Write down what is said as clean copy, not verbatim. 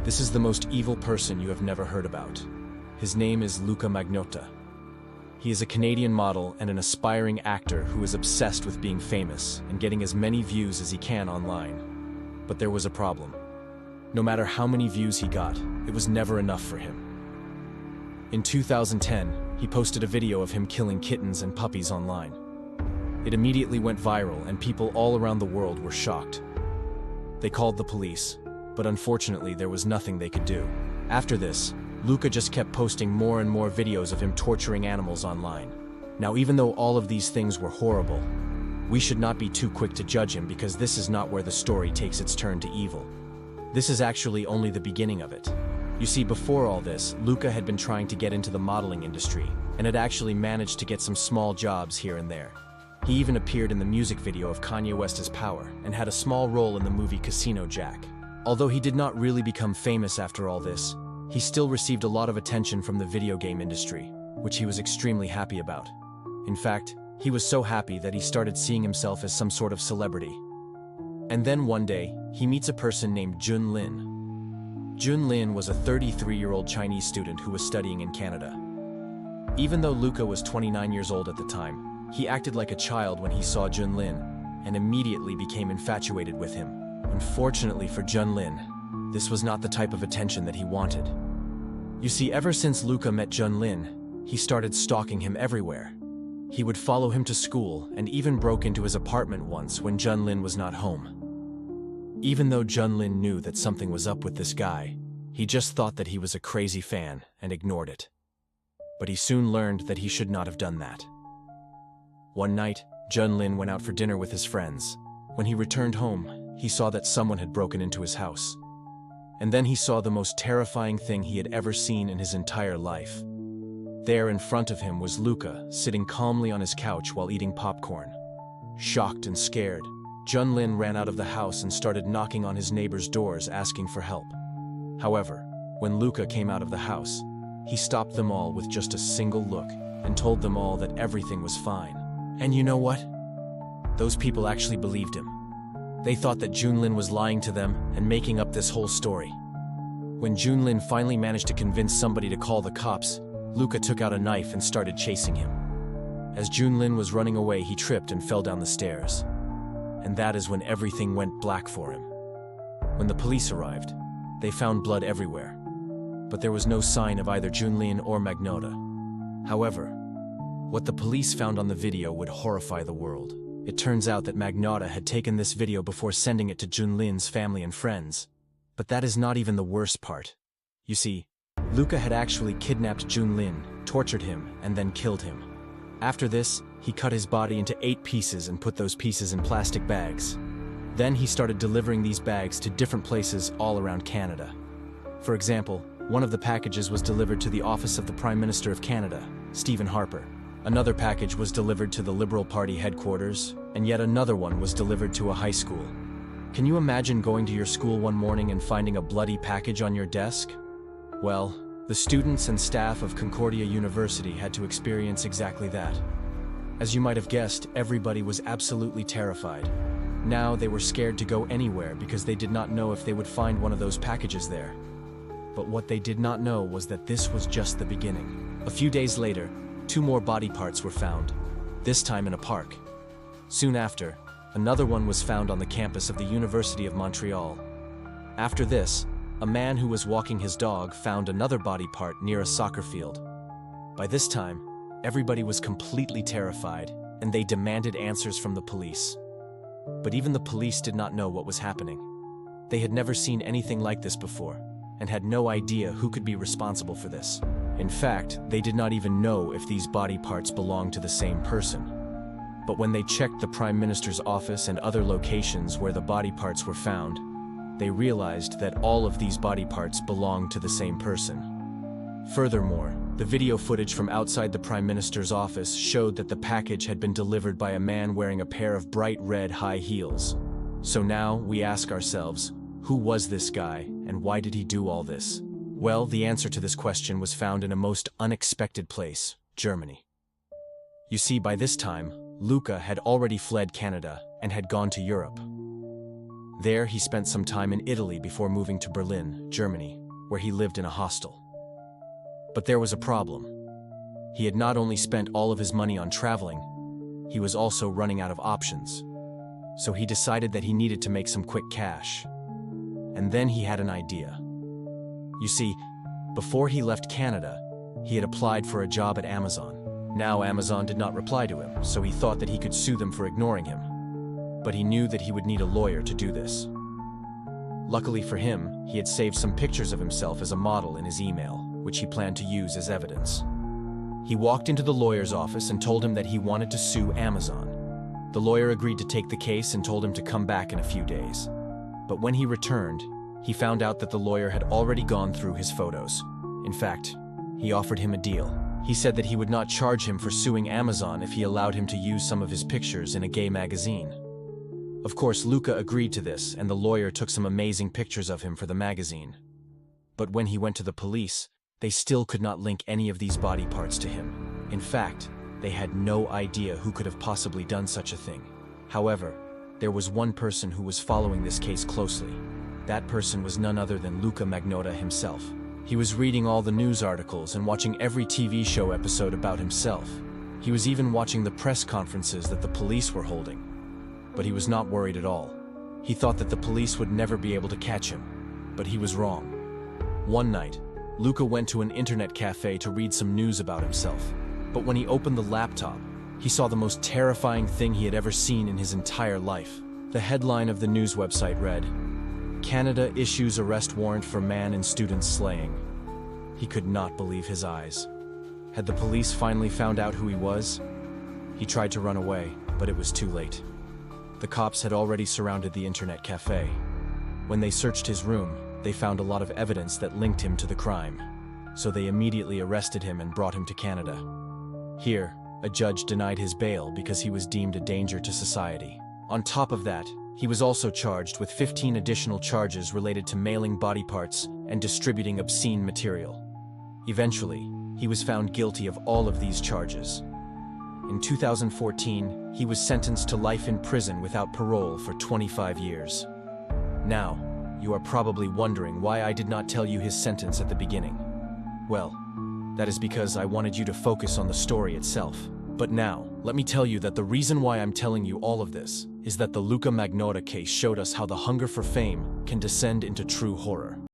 This is the most evil person you have never heard about. His name is Luka Magnotta. He is a Canadian model and an aspiring actor who is obsessed with being famous and getting as many views as he can online. But there was a problem. No matter how many views he got, it was never enough for him. In 2010, he posted a video of him killing kittens and puppies online. It immediately went viral and people all around the world were shocked. They called the police, but unfortunately there was nothing they could do. After this, Luka just kept posting more and more videos of him torturing animals online. Now, even though all of these things were horrible, we should not be too quick to judge him because this is not where the story takes its turn to evil. This is actually only the beginning of it. You see, before all this, Luka had been trying to get into the modeling industry and had actually managed to get some small jobs here and there. He even appeared in the music video of Kanye West's Power and had a small role in the movie Casino Jack. Although he did not really become famous after all this, he still received a lot of attention from the video game industry, which he was extremely happy about. In fact, he was so happy that he started seeing himself as some sort of celebrity. And then one day, he meets a person named Jun Lin. Jun Lin was a 33-year-old Chinese student who was studying in Canada. Even though Luka was 29 years old at the time, he acted like a child when he saw Jun Lin and immediately became infatuated with him. Unfortunately for Jun Lin, this was not the type of attention that he wanted. You see, ever since Luka met Jun Lin, he started stalking him everywhere. He would follow him to school and even broke into his apartment once when Jun Lin was not home. Even though Jun Lin knew that something was up with this guy, he just thought that he was a crazy fan and ignored it. But he soon learned that he should not have done that. One night, Jun Lin went out for dinner with his friends. When he returned home, he saw that someone had broken into his house. And then he saw the most terrifying thing he had ever seen in his entire life. There in front of him was Luka, sitting calmly on his couch while eating popcorn. Shocked and scared, Jun Lin ran out of the house and started knocking on his neighbors' doors asking for help. However, when Luka came out of the house, he stopped them all with just a single look and told them all that everything was fine. And you know what? Those people actually believed him. They thought that Jun Lin was lying to them and making up this whole story. When Jun Lin finally managed to convince somebody to call the cops, Luka took out a knife and started chasing him. As Jun Lin was running away, he tripped and fell down the stairs. And that is when everything went black for him. When the police arrived, they found blood everywhere. But there was no sign of either Jun Lin or Magnotta. However, what the police found on the video would horrify the world. It turns out that Magnotta had taken this video before sending it to Jun Lin's family and friends. But that is not even the worst part. You see, Luka had actually kidnapped Jun Lin, tortured him, and then killed him. After this, he cut his body into 8 pieces and put those pieces in plastic bags. Then he started delivering these bags to different places all around Canada. For example, one of the packages was delivered to the office of the Prime Minister of Canada, Stephen Harper. Another package was delivered to the Liberal Party headquarters, and yet another one was delivered to a high school. Can you imagine going to your school one morning and finding a bloody package on your desk? Well, the students and staff of Concordia University had to experience exactly that. As you might have guessed, everybody was absolutely terrified. Now they were scared to go anywhere because they did not know if they would find one of those packages there. But what they did not know was that this was just the beginning. A few days later, 2 more body parts were found, this time in a park. Soon after, another one was found on the campus of the University of Montreal. After this, a man who was walking his dog found another body part near a soccer field. By this time, everybody was completely terrified, and they demanded answers from the police. But even the police did not know what was happening. They had never seen anything like this before, and had no idea who could be responsible for this. In fact, they did not even know if these body parts belonged to the same person. But when they checked the Prime Minister's office and other locations where the body parts were found, they realized that all of these body parts belonged to the same person. Furthermore, the video footage from outside the Prime Minister's office showed that the package had been delivered by a man wearing a pair of bright red high heels. So now we ask ourselves, who was this guy and why did he do all this? Well, the answer to this question was found in a most unexpected place, Germany. You see, by this time, Luka had already fled Canada and had gone to Europe. There, he spent some time in Italy before moving to Berlin, Germany, where he lived in a hostel. But there was a problem. He had not only spent all of his money on traveling, he was also running out of options. So he decided that he needed to make some quick cash. And then he had an idea. You see, before he left Canada, he had applied for a job at Amazon. Now Amazon did not reply to him, so he thought that he could sue them for ignoring him. But he knew that he would need a lawyer to do this. Luckily for him, he had saved some pictures of himself as a model in his email, which he planned to use as evidence. He walked into the lawyer's office and told him that he wanted to sue Amazon. The lawyer agreed to take the case and told him to come back in a few days. But when he returned, he found out that the lawyer had already gone through his photos. In fact, he offered him a deal. He said that he would not charge him for suing Amazon if he allowed him to use some of his pictures in a gay magazine. Of course, Luka agreed to this, and the lawyer took some amazing pictures of him for the magazine. But when he went to the police, they still could not link any of these body parts to him. In fact, they had no idea who could have possibly done such a thing. However, there was one person who was following this case closely. That person was none other than Luka Magnotta himself. He was reading all the news articles and watching every TV show episode about himself. He was even watching the press conferences that the police were holding. But he was not worried at all. He thought that the police would never be able to catch him. But he was wrong. One night, Luka went to an internet cafe to read some news about himself. But when he opened the laptop, he saw the most terrifying thing he had ever seen in his entire life. The headline of the news website read, "Canada issues arrest warrant for man in student slaying." He could not believe his eyes. Had the police finally found out who he was? He tried to run away, but it was too late. The cops had already surrounded the internet cafe. When they searched his room, they found a lot of evidence that linked him to the crime. So they immediately arrested him and brought him to Canada. Here, a judge denied his bail because he was deemed a danger to society. On top of that, he was also charged with 15 additional charges related to mailing body parts and distributing obscene material. Eventually, he was found guilty of all of these charges. In 2014, he was sentenced to life in prison without parole for 25 years. Now, you are probably wondering why I did not tell you his sentence at the beginning. Well, that is because I wanted you to focus on the story itself. But now, let me tell you that the reason why I'm telling you all of this is that the Luka Magnotta case showed us how the hunger for fame can descend into true horror.